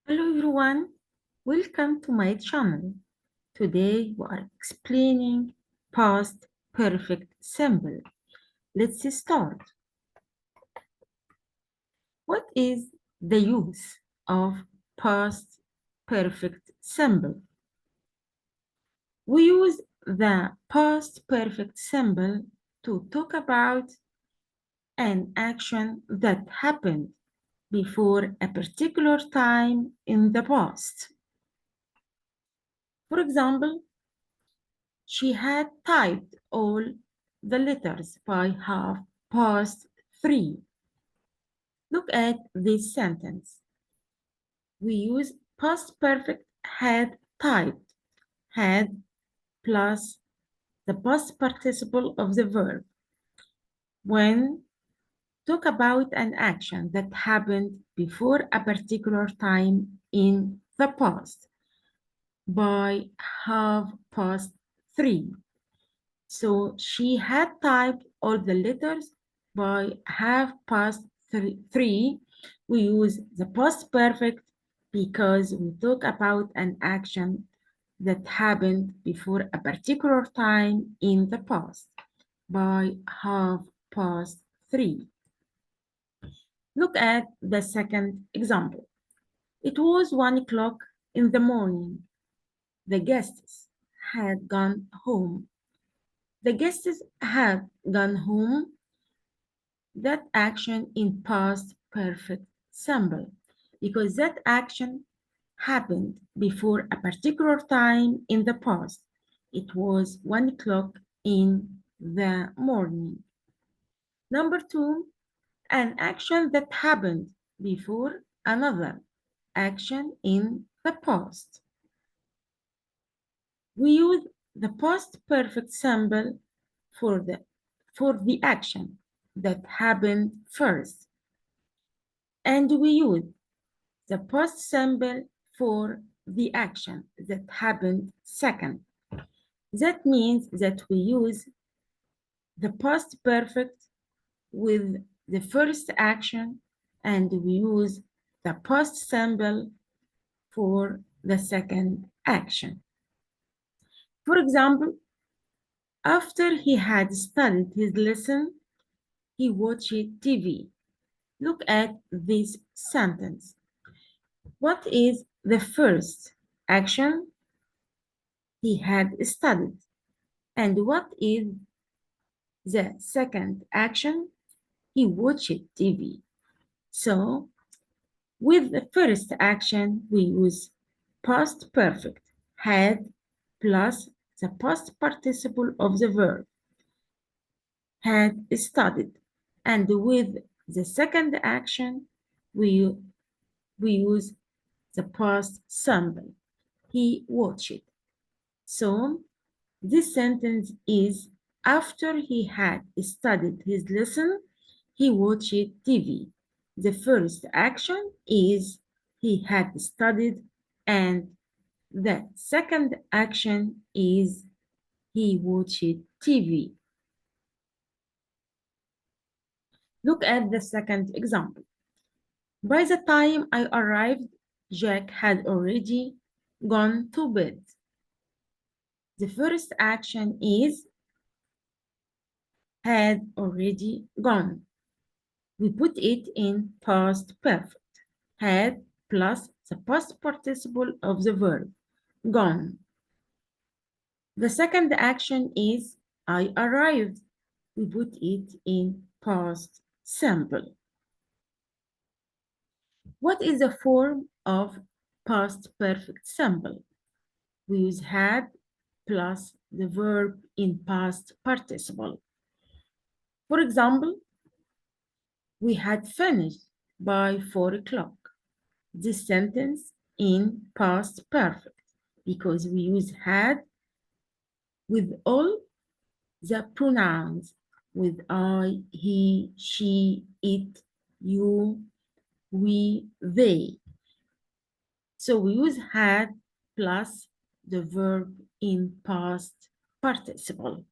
Hello everyone, welcome to my channel. Today we are explaining past perfect simple. Let's start. What is the use of past perfect simple? We use the past perfect simple to talk about an action that happened before a particular time in the past. For example, she had typed all the letters by 3:30. Look at this sentence. We use past perfect had typed, had plus the past participle of the verb. When talk about an action that happened before a particular time in the past by 3:30. So she had typed all the letters by 3:30. We use the past perfect because we talk about an action that happened before a particular time in the past by 3:30. Look at the second example. It was 1 o'clock in the morning. The guests had gone home. The guests had gone home. That action in past perfect simple because that action happened before a particular time in the past. It was 1 o'clock in the morning. Number two, an action that happened before another action in the past. We use the past perfect simple for the action that happened first, and we use the past simple for the action that happened second. That means that we use the past perfect with the first action and we use the past simple for the second action. For example, after he had studied his lesson, he watched TV. Look at this sentence. What is the first action? He had studied. And what is the second action? He watched TV. So, with the first action, we use past perfect, had plus the past participle of the verb, had studied. And with the second action, we use the past simple, he watched. So, this sentence is after he had studied his lesson, he watched TV. The first action is he had studied, and the second action is he watched TV. Look at the second example. By the time I arrived, Jack had already gone to bed. The first action is had already gone. We put it in past perfect. Had plus the past participle of the verb, gone. The second action is I arrived. We put it in past simple. What is the form of past perfect simple? We use had plus the verb in past participle. For example, we had finished by 4 o'clock. This sentence in past perfect because we use had with all the pronouns with I, he, she, it, you, we, they. So we use had plus the verb in past participle.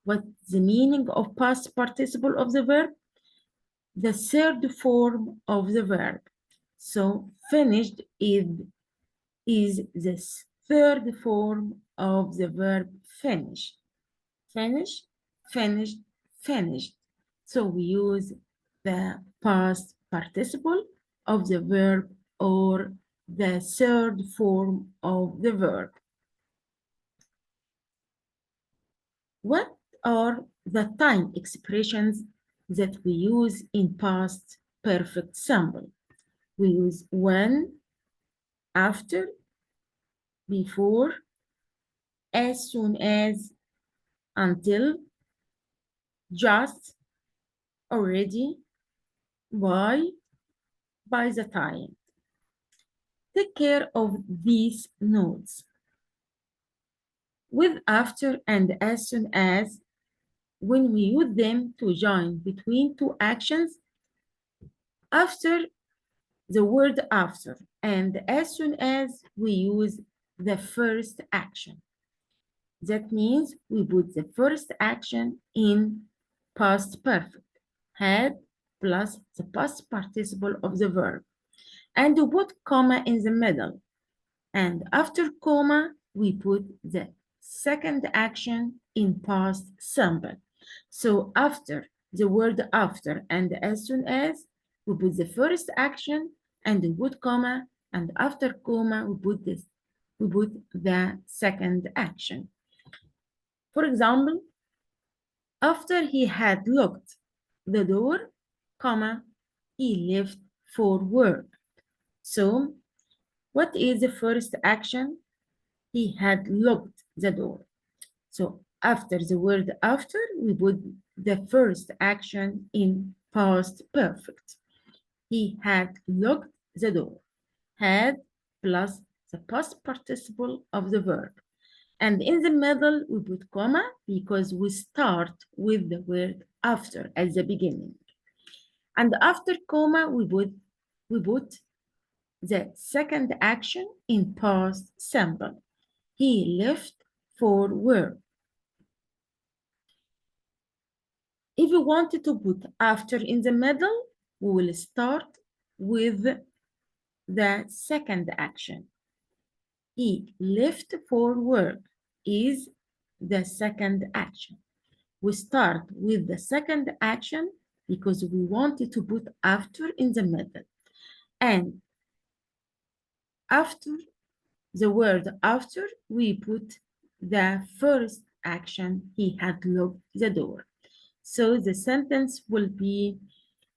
What's the meaning of past participle of the verb? The third form of the verb. So finished is this third form of the verb finish. Finish, finished, finished. So we use the past participle of the verb or the third form of the verb. What are the time expressions that we use in past perfect simple? We use when, after, before, as soon as, until, just, already, by the time. Take care of these notes. With after and as soon as, when we use them to join between two actions, after the word after, and as soon as we use the first action. That means we put the first action in past perfect, had plus the past participle of the verb, and we put comma in the middle. And after comma, we put the second action in past simple. So after the word after and as soon as, we put the first action and we put comma, and after comma, we put the second action. For example, after he had locked the door, comma, he left for work. So what is the first action? He had locked the door. So after the word after, we put the first action in past perfect. He had locked the door. Had plus the past participle of the verb. And in the middle, we put comma because we start with the word after at the beginning. And after comma, we put the second action in past simple. He left for work. If you wanted to put after in the middle, we will start with the second action. He left for work is the second action. We start with the second action because we wanted to put after in the middle. And after the word after, we put the first action, he had locked the door. So the sentence will be,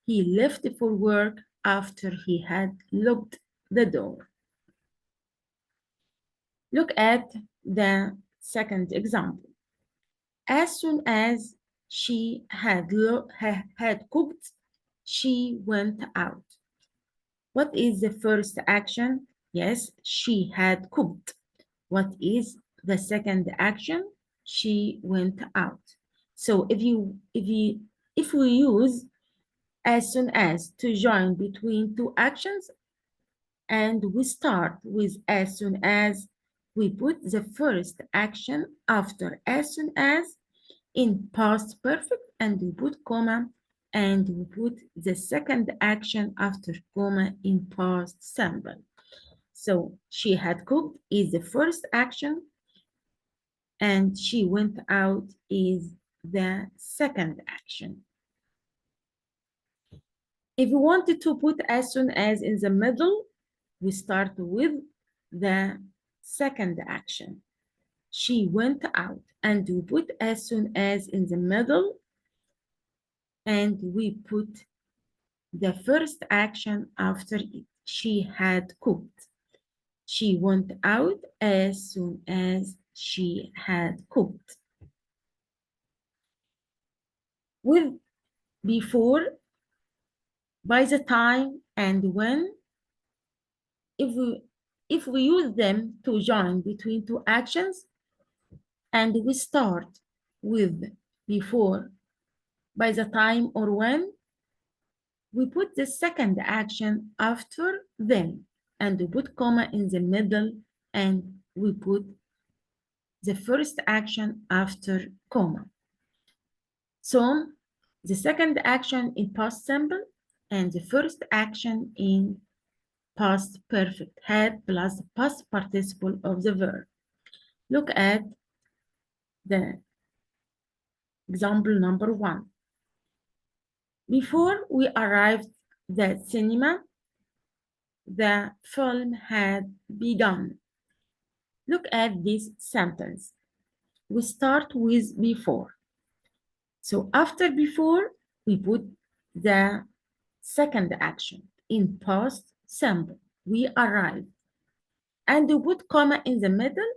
he left for work after he had locked the door. Look at the second example. As soon as she had cooked, she went out. What is the first action? Yes, she had cooked. What is the second action? She went out. So if we use as soon as to join between two actions, and we start with as soon as, we put the first action after as soon as in past perfect, and we put comma, and we put the second action after comma in past simple. So she had cooked is the first action, and she went out is the second action. If we wanted to put as soon as in the middle, we start with the second action. She went out, and we put as soon as in the middle, and we put the first action after it. She had cooked. She went out as soon as she had cooked. With before, by the time, and when, if we use them to join between two actions, and we start with before, by the time, or when, we put the second action after them, and we put comma in the middle, and we put the first action after comma. So the second action in past simple and the first action in past perfect, had plus the past participle of the verb. Look at the example number 1. Before we arrived at the cinema, the film had begun. Look at this sentence. We start with before. So after before, we put the second action in past simple. We arrived. And we put comma in the middle,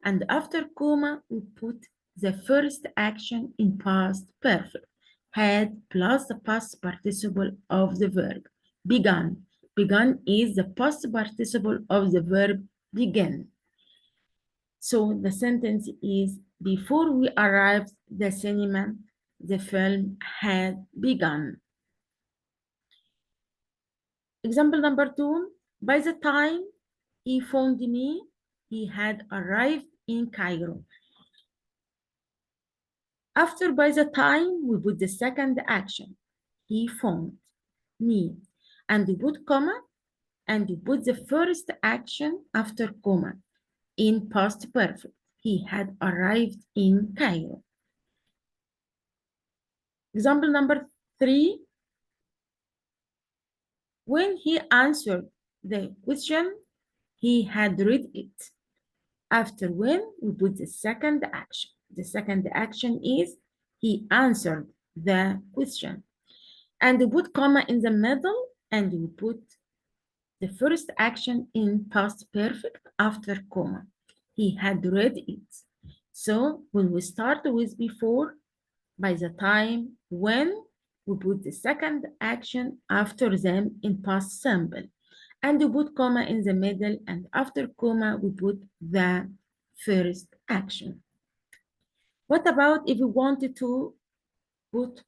and after comma, we put the first action in past perfect. Had plus the past participle of the verb. Begun. Begun is the past participle of the verb begin. So the sentence is, before we arrived at the cinema, the film had begun. Example number 2, by the time he phoned me, he had arrived in Cairo. After by the time, we put the second action. He phoned me. And we put comma, and we put the first action after comma in past perfect. He had arrived in Cairo. Example number 3, when he answered the question, he had read it. After when, we put the second action. The second action is he answered the question. And we put comma in the middle, and we put the first action in past perfect after comma. He had read it. So when we start with before, by the time, when, we put the second action after them in past simple. And we put comma in the middle, and after comma, we put the first action. What about if we wanted to put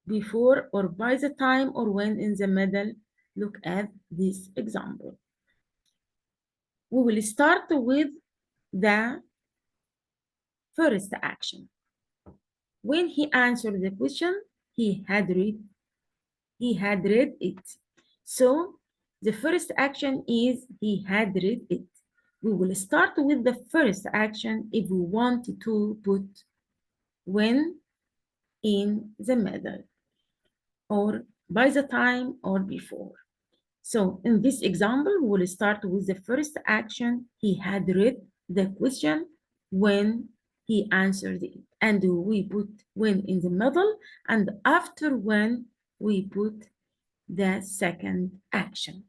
before or by the time or when in the middle? Look at this example. We will start with the first action. When he answered the question, he had read it. So the first action is he had read it. We will start with the first action if we want to put when in the middle, or by the time, or before. So in this example, we will start with the first action. He had read the question when he answered it. And we put when in the middle, and after when, we put the second action.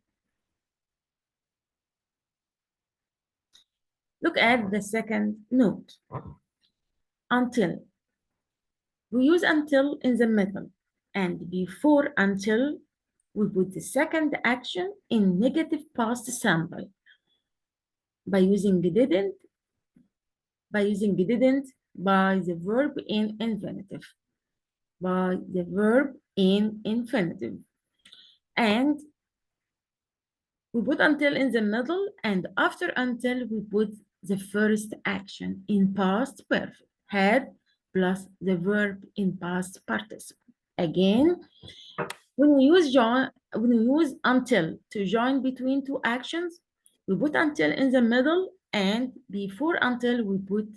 Look at the second note. Until. We use until in the middle, and before until, we put the second action in negative past simple by using didn't, by the verb in infinitive, by the verb in infinitive. And we put until in the middle, and after until, we put the first action in past perfect, had plus the verb in past participle. Again, when we use until to join between two actions, we put until in the middle, and before until, we put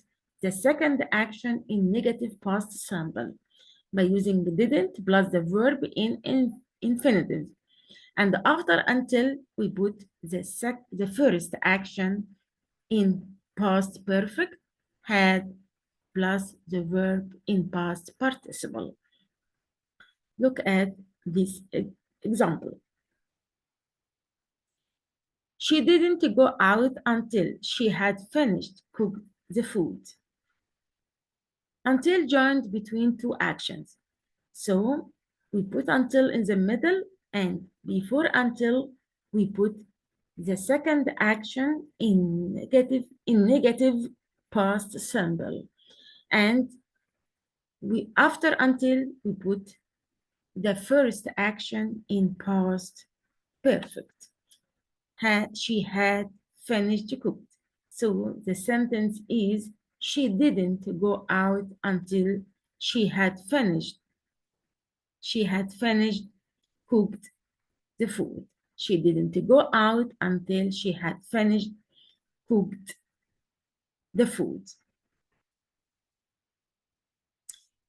the second action in negative past simple by using the didn't plus the verb in infinitive. And after until, we put the first action in past perfect, had plus the verb in past participle. Look at this example. She didn't go out until she had finished cooked the food. Until joined between two actions. So we put until in the middle, and before until, we put the second action in negative past simple. And after until, we put the first action in past perfect. She had finished cooked. So the sentence is, she didn't go out until she had finished cooked the food. She didn't go out until she had finished cooked the food.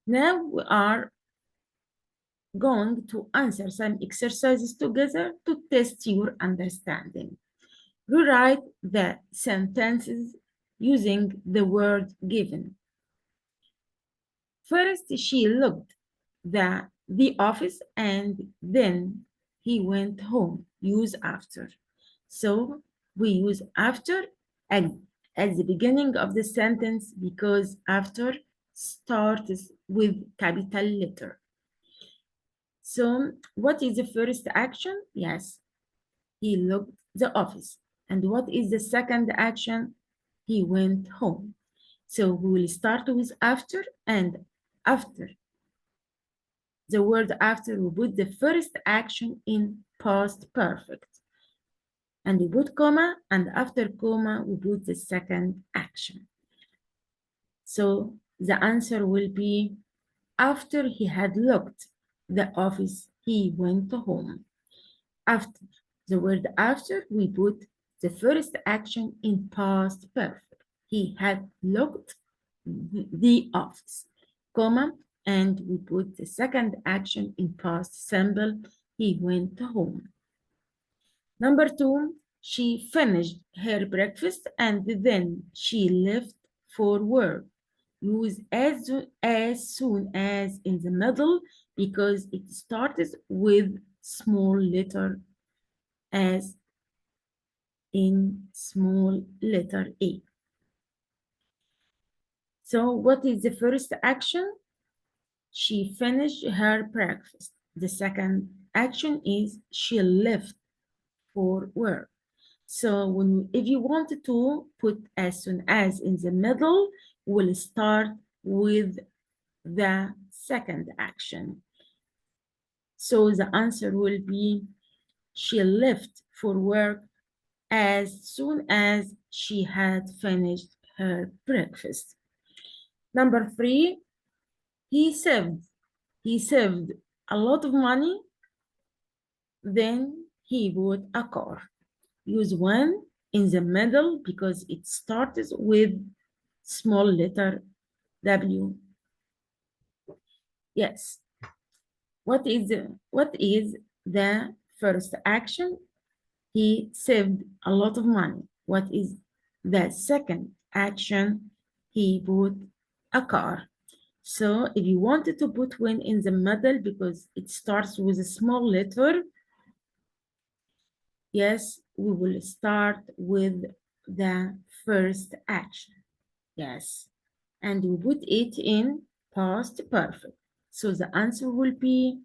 Now we are going to answer some exercises together to test your understanding. Rewrite the sentences using the word given. First, she looked the office and then he went home. Use after. So we use after at the beginning of the sentence because after starts with capital letter. So what is the first action? Yes, he looked the office. And what is the second action? He went home. So we will start with after, and after the word after, we put the first action in past perfect. And we put comma, and after comma, we put the second action. So the answer will be, after he had looked the office, he went home. After the word after, we put the first action in past perfect. He had looked the office, comma, and we put the second action in past simple. He went home. Number 2, she finished her breakfast and then she left for work. Use as soon as in the middle because it starts with small letter as in small letter A. So what is the first action? She finished her breakfast. The second action is she left for work. So if you wanted to put as soon as in the middle, we'll start with the second action. So the answer will be, she left for work as soon as she had finished her breakfast. Number 3, he saved a lot of money, then he bought a car. Use one in the middle because it starts with small letter W. Yes. What is the first action? He saved a lot of money. What is the second action? He bought a car. So if you wanted to put when in the middle because it starts with a small letter, yes, we will start with the first action. Yes, and we put it in past perfect. So the answer will be,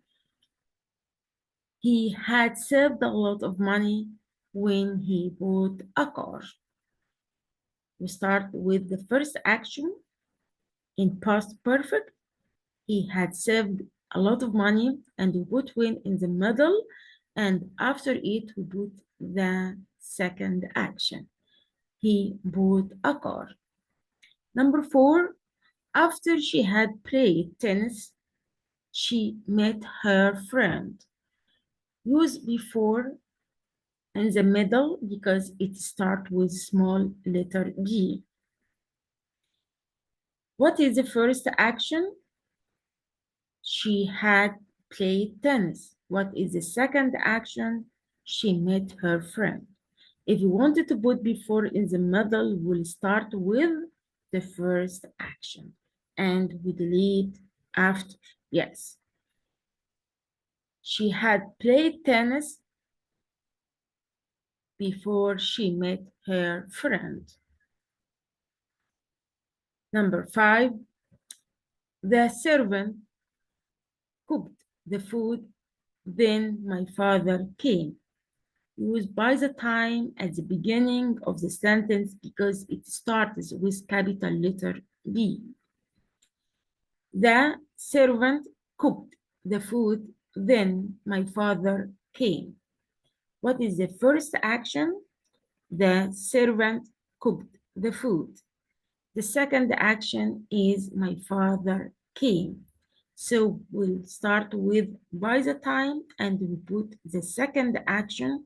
he had saved a lot of money when he bought a car. We start with the first action in past perfect. He had saved a lot of money and we put when in the middle, and after it we put the second action. He bought a car. Number 4, after she had played tennis, she met her friend. Use before in the middle because it starts with small letter B. What is the first action? She had played tennis. What is the second action? She met her friend. If you wanted to put before in the middle, we'll start with the first action and we delete after. Yes. She had played tennis before she met her friend. Number 5, the servant cooked the food, then my father came. Use by the time at the beginning of the sentence because it starts with capital letter B. The servant cooked the food, then my father came. What is the first action? The servant cooked the food. The second action is my father came. So we'll start with by the time and we put the second action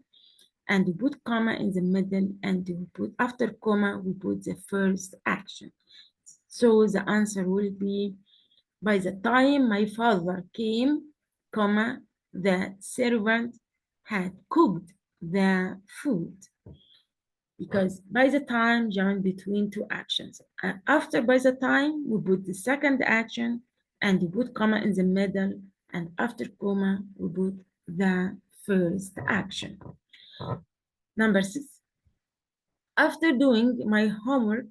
and we put comma in the middle, and we put after comma, we put the first action. So the answer will be, by the time my father came, comma, the servant had cooked the food. Because by the time joined between two actions. After by the time, we put the second action and we put comma in the middle, and after comma, we put the first action. Number 6. After doing my homework,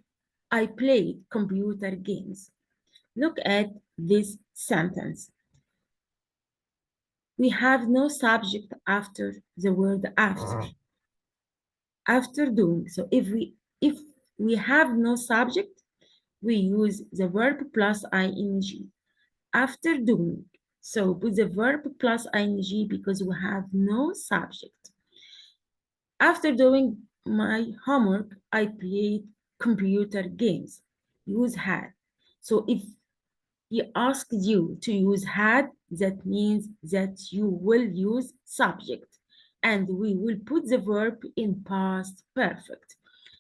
I played computer games. Look at this sentence. We have no subject after the word after. After doing, so if we have no subject, we use the verb plus ing. After doing, so put the verb plus ing because we have no subject. After doing my homework, I played computer games. Use had. So if he asked you to use had, that means that you will use subject, and we will put the verb in past perfect.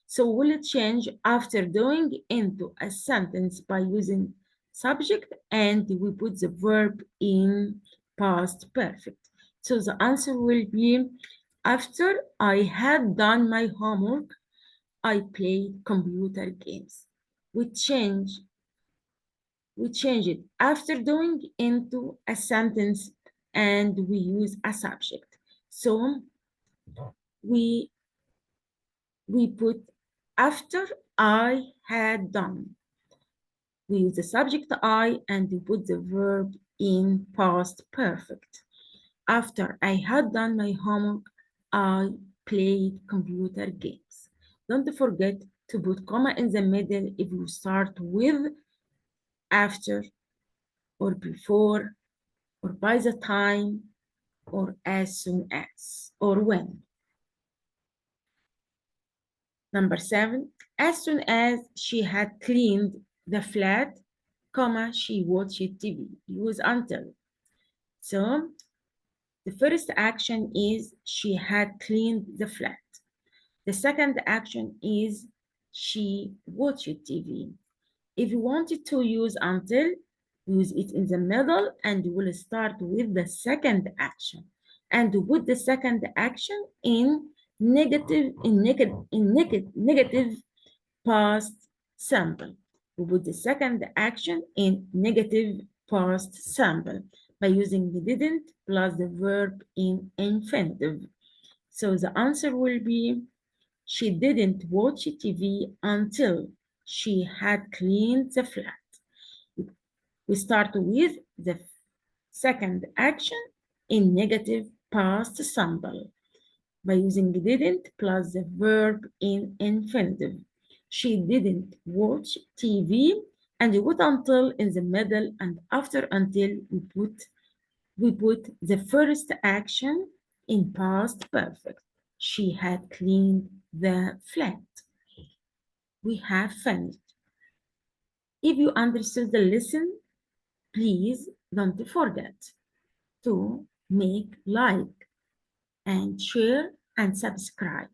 So we'll change after doing into a sentence by using subject, and we put the verb in past perfect. So the answer will be, after I had done my homework, I played computer games. We change it after doing into a sentence, and we use a subject. So we put after I had done. We use the subject I and we put the verb in past perfect. After I had done my homework, I played computer games. Don't forget to put comma in the middle if you start with after or before or by the time or as soon as or when. Number 7, as soon as she had cleaned the flat, comma, she watched TV. Use until. So the first action is she had cleaned the flat. The second action is she watched TV. If you wanted to use until, use it in the middle and you will start with the second action. And put the second action in negative past simple. We put the second action in negative past simple by using the didn't plus the verb in infinitive. So the answer will be, she didn't watch TV until she had cleaned the flat. We start with the second action in negative past simple by using didn't plus the verb in infinitive. She didn't watch TV, and we put until in the middle, and after until we put the first action in past perfect. She had cleaned the flat. We have finished. If you understood the lesson, please don't forget to make like and share and subscribe.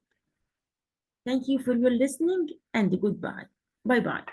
Thank you for your listening and goodbye. Bye-bye.